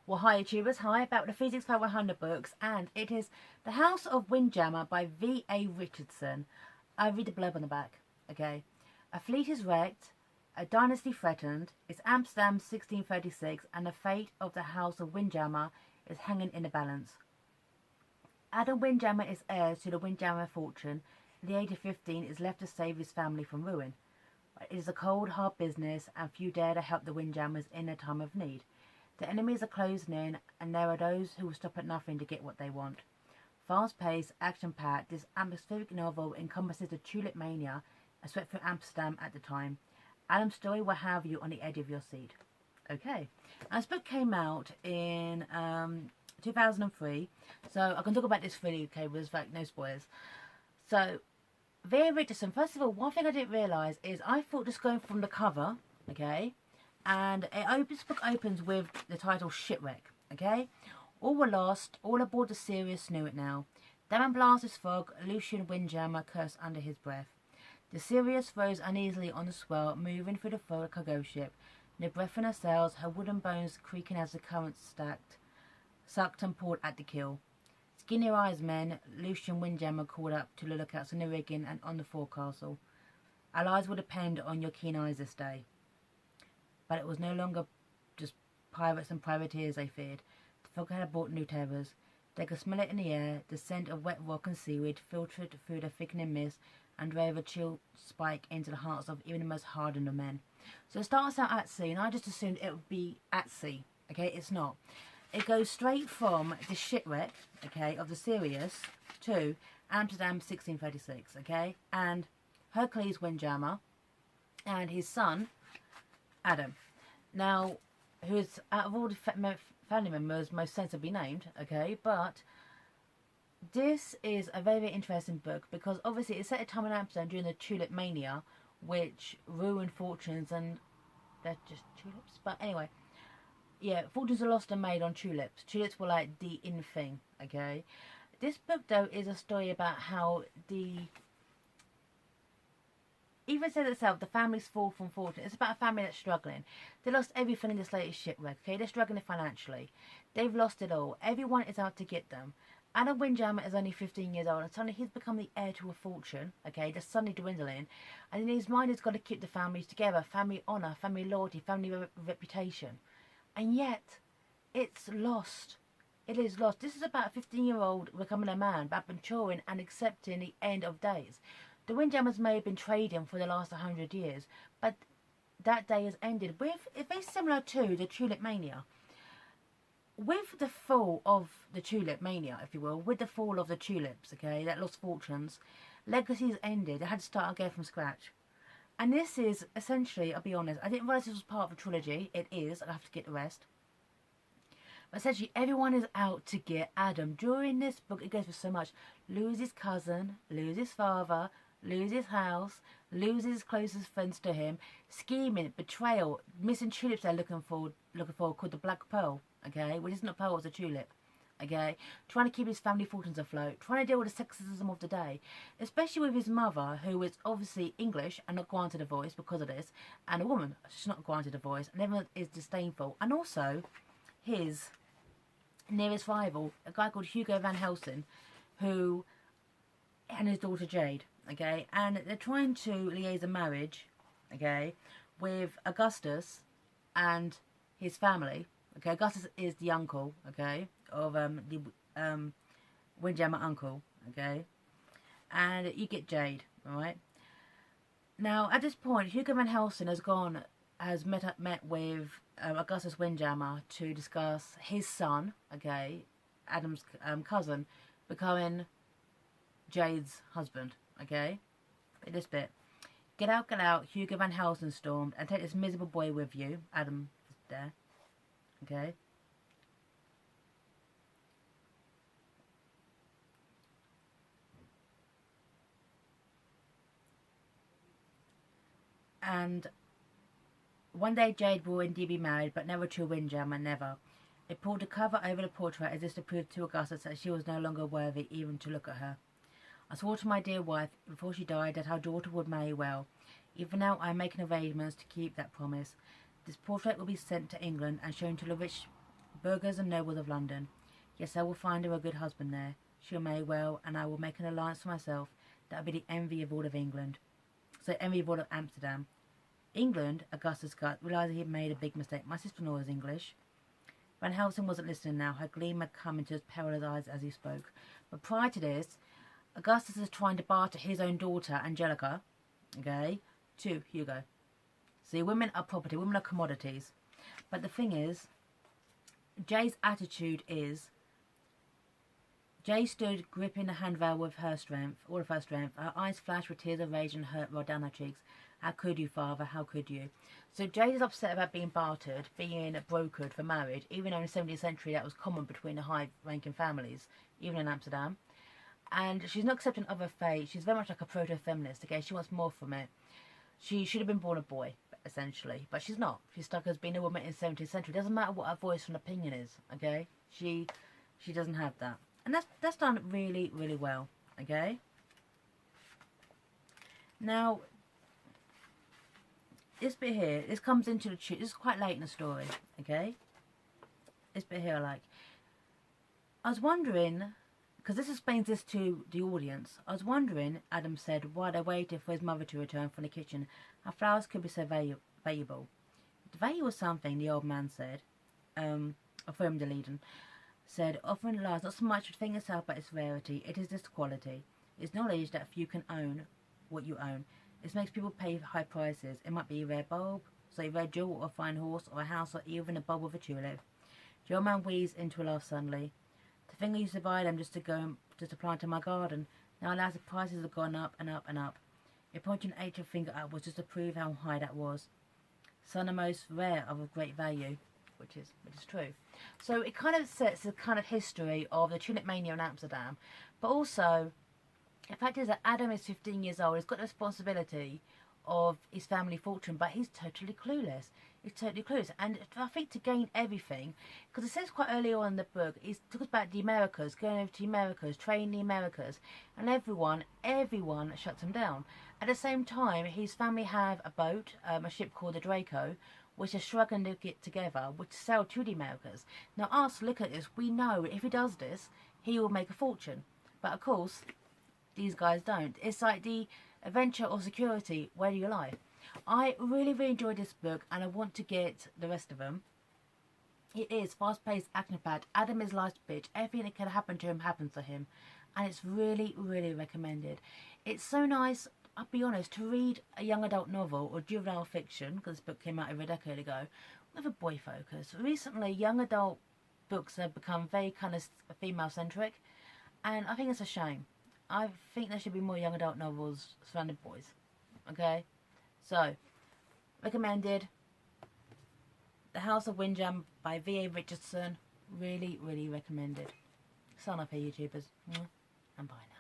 Well, hi YouTubers, hi, back with the 365 100 books, and it is The House of Windjammer by V.A. Richardson. I read the blurb on the back, okay? A fleet is wrecked, a dynasty threatened, it's Amsterdam 1636, and the fate of the House of Windjammer is hanging in the balance. Adam Windjammer is heir to the Windjammer fortune. At the age of 15, is left to save his family from ruin. It is a cold, hard business, and few dare to help the Windjammers in their time of need. The enemies are closing in, and there are those who will stop at nothing to get what they want. Fast-paced, action-packed, this atmospheric novel encompasses the Tulip Mania as swept through Amsterdam at the time. Adam's story will have you on the edge of your seat. Okay, now, this book came out in 2003, so I can talk about this freely, okay, with like no spoilers. So, V.A. Richardson, first of all, one thing I didn't realise is I thought just going from the cover, okay, and this book opens with the title Shipwreck, okay? All were lost, all aboard the Sirius knew it now. Damon blasts his fog, Lucian Windjammer cursed under his breath. The Sirius rose uneasily on the swell, moving through the forward cargo ship. No breath in her sails, her wooden bones creaking as the current sucked and poured at the keel. Skin your eyes, men, Lucian Windjammer called up to the lookouts in the rigging and on the forecastle. Our lives will depend on your keen eyes this day. But it was no longer just pirates and privateers they feared. The fog had brought new terrors. They could smell it in the air, the scent of wet rock and seaweed filtered through the thickening mist and drove a chill spike into the hearts of even the most hardened of men. So it starts out at sea, and I just assumed it would be at sea. Okay, it's not. It goes straight from the shipwreck, okay, of the Sirius to Amsterdam 1636, okay? And Hercules Windjammer and his son, Adam. Now, who is, out of all the family members, most sensibly named, okay? But this is a very, very interesting book because obviously it's set a time in Amsterdam during the Tulip Mania, which ruined fortunes, and they're just tulips. But anyway, yeah, fortunes are lost and made on tulips. Tulips were like the in thing, okay? This book, though, is a story about how even said itself, the family's fall from fortune. It's about a family that's struggling. They lost everything in this latest shipwreck, okay? They're struggling financially. They've lost it all. Everyone is out to get them. Adam Windjammer is only 15 years old, and suddenly he's become the heir to a fortune, okay? That's suddenly dwindling. And in his mind, he's got to keep the families together. Family honour, family loyalty, family reputation. And yet, it's lost. It is lost. This is about a 15-year-old becoming a man, about maturing and accepting the end of days. The Windjammers may have been trading for the last 100 years, but that day has ended with, it's very similar to the Tulip Mania. With the fall of the Tulip Mania, if you will, with the fall of the tulips, okay, that lost fortunes, legacies ended. They had to start again from scratch. And this is essentially, I'll be honest, I didn't realise this was part of a trilogy. It is, I'll have to get the rest. But essentially, everyone is out to get Adam. During this book, it goes for so much. Lose his cousin, lose his father, lose his house, lose his closest friends to him, scheming, betrayal, missing tulips they're looking for called the Black Pearl, okay, which isn't a pearl, it's a tulip, okay, trying to keep his family fortunes afloat, trying to deal with the sexism of the day, especially with his mother, who is obviously English and not granted a voice because of this, and a woman, she's not granted a voice, and everyone is disdainful, and also his nearest rival, a guy called Hugo Van Helsing, who, and his daughter Jade, okay, and they're trying to liaise a marriage, okay, with Augustus and his family, okay. Augustus is the uncle, okay, of the Windjammer uncle, okay, and you get Jade, alright. Now, at this point, Hugo Van Helsing has met with Augustus Windjammer to discuss his son, okay, Adam's cousin, becoming Jade's husband, okay? This bit. Get out, Hugo Van Helsing stormed, and take this miserable boy with you. Adam is there, okay? And one day Jade will indeed be married, but never to a Windjammer, never. It pulled the cover over the portrait as if to prove to Augustus that she was no longer worthy even to look at her. I swore to my dear wife before she died that our daughter would marry well. Even now I am making arrangements to keep that promise. This portrait will be sent to England and shown to the rich burghers and nobles of London. Yes, I will find her a good husband there. She'll marry well, and I will make an alliance for myself that will be the envy of all of England. So envy of all of Amsterdam. England, Augustus Gut, realised he had made a big mistake. My sister-in-law is English. Van Helsing wasn't listening now. Her gleam had come into his perilous eyes as he spoke. But prior to this, Augustus is trying to barter his own daughter, Angelica, okay, to Hugo. See, women are property, women are commodities. But the thing is, Jay's attitude is, Jay stood gripping the handrail with her strength, all of her strength. Her eyes flashed with tears of rage and hurt rolled down her cheeks. How could you, father? How could you? So Jay is upset about being bartered, being brokered for marriage, even though in the 17th century that was common between the high-ranking families, even in Amsterdam. And she's not accepting of her fate. She's very much like a proto-feminist, okay? She wants more from it. She should have been born a boy, essentially. But she's not. She's stuck as being a woman in the 17th century. It doesn't matter what her voice and opinion is, okay? She doesn't have that. And that's done really, really well, okay? Now, this bit here, this comes into the truth. This is quite late in the story, okay? This bit here I like. I was wondering, because this explains this to the audience. I was wondering, Adam said, while they waited for his mother to return from the kitchen, how flowers could be so valuable. The value was something, the old man said, affirmed the leader, said, often lies not so much the thing itself but its rarity. It is this quality. It's knowledge that few can own what you own. It makes people pay high prices. It might be a rare bulb, so a rare jewel or a fine horse or a house or even a bulb of a tulip. The old man wheezed into a laugh suddenly. To think I used to buy them just to plant in my garden. Now alas, the prices have gone up and up and up. It pointed an 8th finger upwards just to prove how high that was. Some of the most rare of a great value, which is true. So it kind of sets the kind of history of the Tulip Mania in Amsterdam, but also the fact is that Adam is 15 years old. He's got the responsibility of his family fortune, but he's totally clueless. He's totally clueless. And I think to gain everything, because it says quite early on in the book, he talks about the Americas, going over to the Americas, training the Americas, and everyone shuts him down. At the same time, his family have a boat, a ship called the Draco, which is struggling to get together, which sell to the Americas. Now us, look at this, we know if he does this, he will make a fortune. But of course, these guys don't. It's like the adventure or security, where do you lie? I really, really enjoyed this book, and I want to get the rest of them. It is fast-paced, action-packed. Adam is life's bitch. Everything that can happen to him happens to him, and it's really, really recommended. It's so nice, I'll be honest, to read a young adult novel or juvenile fiction, because this book came out over a decade ago, with a boy focus. Recently, young adult books have become very kind of female-centric, and I think it's a shame. I think there should be more young adult novels surrounding boys. Okay? So, recommended. The House of Windjammer by V.A. Richardson. Really, really recommended. Sign up here, YouTubers. And bye now.